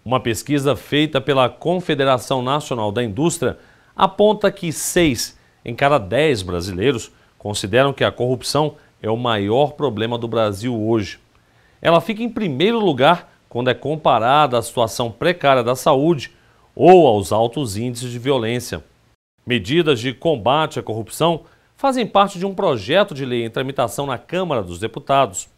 Uma pesquisa feita pela Confederação Nacional da Indústria aponta que 6 em cada 10 brasileiros consideram que a corrupção é o maior problema do Brasil hoje. Ela fica em primeiro lugar quando é comparada à situação precária da saúde ou aos altos índices de violência. Medidas de combate à corrupção fazem parte de um projeto de lei em tramitação na Câmara dos Deputados.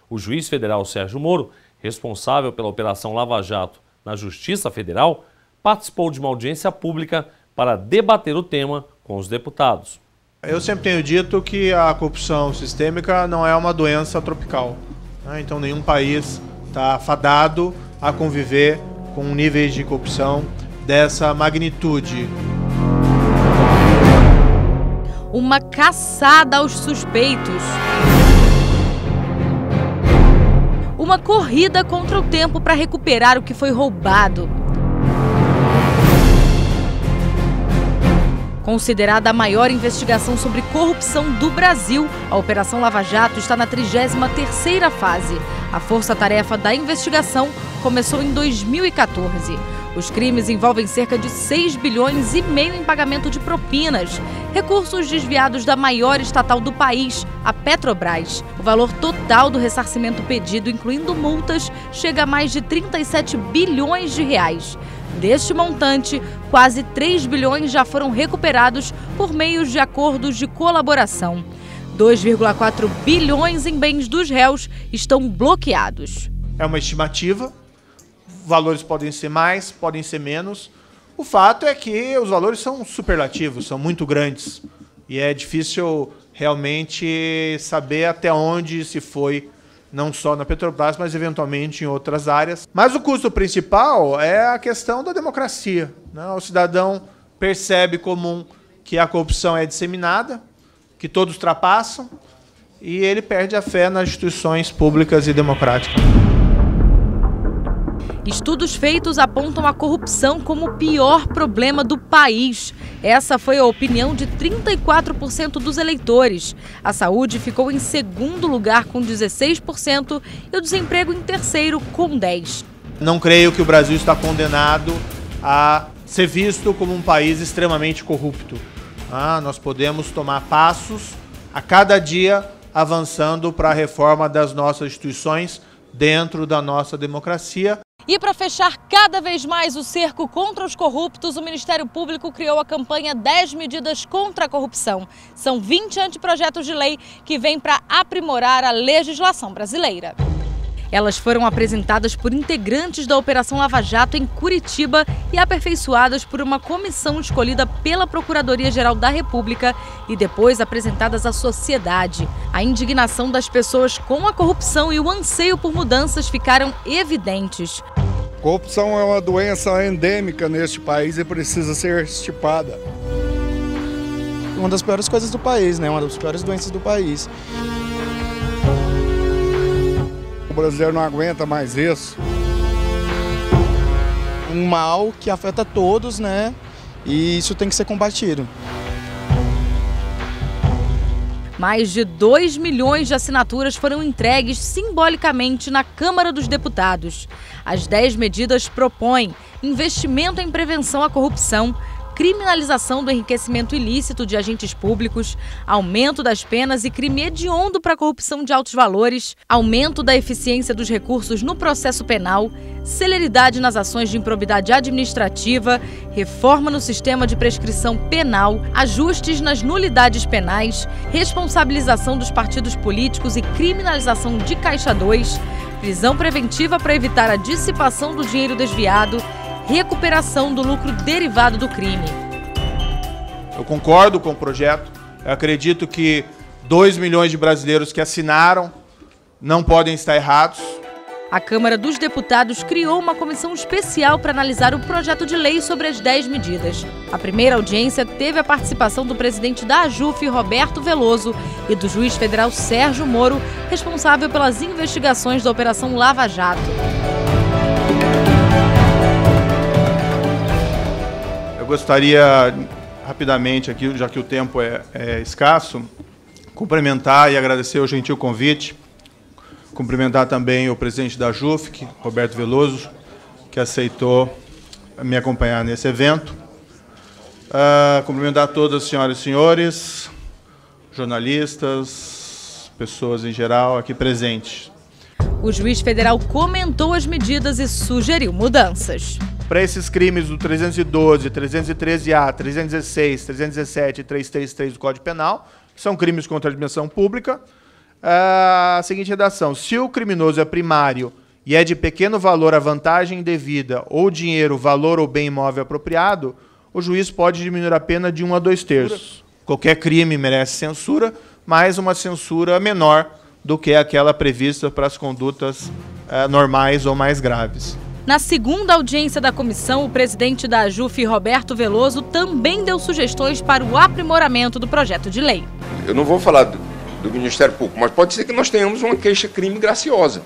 O juiz federal Sérgio Moro, responsável pela Operação Lava Jato na Justiça Federal, participou de uma audiência pública para debater o tema com os deputados. Eu sempre tenho dito que a corrupção sistêmica não é uma doença tropical, né? Então nenhum país está fadado a conviver com níveis de corrupção dessa magnitude. Uma caçada aos suspeitos. Uma corrida contra o tempo para recuperar o que foi roubado. Considerada a maior investigação sobre corrupção do Brasil, a Operação Lava Jato está na 33ª fase. A força-tarefa da investigação começou em 2014. Os crimes envolvem cerca de 6,5 bilhões em pagamento de propinas, recursos desviados da maior estatal do país, a Petrobras. O valor total do ressarcimento pedido, incluindo multas, chega a mais de 37 bilhões de reais. Deste montante, quase 3 bilhões já foram recuperados por meio de acordos de colaboração. 2,4 bilhões em bens dos réus estão bloqueados. É uma estimativa, valores podem ser mais, podem ser menos. O fato é que os valores são superlativos, são muito grandes. E é difícil realmente saber até onde se foi, não só na Petrobras, mas eventualmente em outras áreas. Mas o custo principal é a questão da democracia, né? O cidadão percebe comum que a corrupção é disseminada, que todos ultrapassam, e ele perde a fé nas instituições públicas e democráticas. Estudos feitos apontam a corrupção como o pior problema do país. Essa foi a opinião de 34% dos eleitores. A saúde ficou em segundo lugar com 16% e o desemprego em terceiro com 10%. Não creio que o Brasil está condenado a ser visto como um país extremamente corrupto. Nós podemos tomar passos a cada dia avançando para a reforma das nossas instituições dentro da nossa democracia. E para fechar cada vez mais o cerco contra os corruptos, o Ministério Público criou a campanha 10 medidas contra a corrupção. São 20 anteprojetos de lei que vêm para aprimorar a legislação brasileira. Elas foram apresentadas por integrantes da Operação Lava Jato em Curitiba e aperfeiçoadas por uma comissão escolhida pela Procuradoria-Geral da República e depois apresentadas à sociedade. A indignação das pessoas com a corrupção e o anseio por mudanças ficaram evidentes. Corrupção é uma doença endêmica neste país e precisa ser extirpada. Uma das piores coisas do país, né? Uma das piores doenças do país. O brasileiro não aguenta mais isso. Um mal que afeta todos, né? E isso tem que ser combatido. Mais de 2 milhões de assinaturas foram entregues simbolicamente na Câmara dos Deputados. As 10 medidas propõem investimento em prevenção à corrupção, criminalização do enriquecimento ilícito de agentes públicos, aumento das penas e crime hediondo para a corrupção de altos valores, aumento da eficiência dos recursos no processo penal, celeridade nas ações de improbidade administrativa, reforma no sistema de prescrição penal, ajustes nas nulidades penais, responsabilização dos partidos políticos e criminalização de Caixa 2, prisão preventiva para evitar a dissipação do dinheiro desviado, recuperação do lucro derivado do crime. Eu concordo com o projeto. Eu acredito que 2 milhões de brasileiros que assinaram não podem estar errados. A Câmara dos Deputados criou uma comissão especial para analisar o projeto de lei sobre as 10 medidas. A primeira audiência teve a participação do presidente da AJUF, Roberto Veloso, e do juiz federal Sérgio Moro, responsável pelas investigações da Operação Lava Jato. Eu gostaria, rapidamente, aqui, já que o tempo é escasso, cumprimentar e agradecer o gentil convite. Cumprimentar também o presidente da AJUF, Roberto Veloso, que aceitou me acompanhar nesse evento. Cumprimentar todas as senhoras e senhores, jornalistas, pessoas em geral aqui presentes. O juiz federal comentou as medidas e sugeriu mudanças. Para esses crimes do 312, 313-A, 316, 317 e 333 do Código Penal, que são crimes contra a administração pública, a seguinte redação: se o criminoso é primário e é de pequeno valor a vantagem indevida ou dinheiro, valor ou bem imóvel apropriado, o juiz pode diminuir a pena de 1 a 2 terços. Qualquer crime merece censura, mas uma censura menor do que aquela prevista para as condutas normais ou mais graves. Na segunda audiência da comissão, o presidente da AJUF, Roberto Veloso, também deu sugestões para o aprimoramento do projeto de lei. Eu não vou falar do Ministério Público, mas pode ser que nós tenhamos uma queixa-crime graciosa.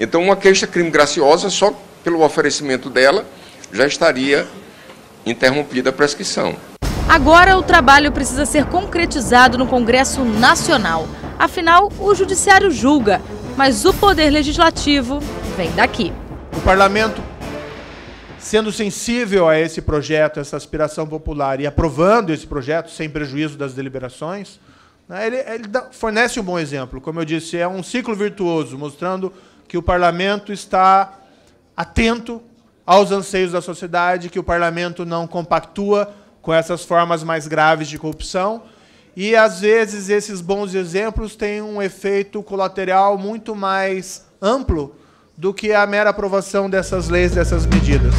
Então, uma queixa-crime graciosa, só pelo oferecimento dela, já estaria interrompida a prescrição. Agora, o trabalho precisa ser concretizado no Congresso Nacional. Afinal, o Judiciário julga, mas o Poder Legislativo vem daqui. O Parlamento, sendo sensível a esse projeto, essa aspiração popular, e aprovando esse projeto sem prejuízo das deliberações, né, ele fornece um bom exemplo. Como eu disse, é um ciclo virtuoso, mostrando que o Parlamento está atento aos anseios da sociedade, que o Parlamento não compactua com essas formas mais graves de corrupção. E, às vezes, esses bons exemplos têm um efeito colateral muito mais amplo do que a mera aprovação dessas leis, dessas medidas.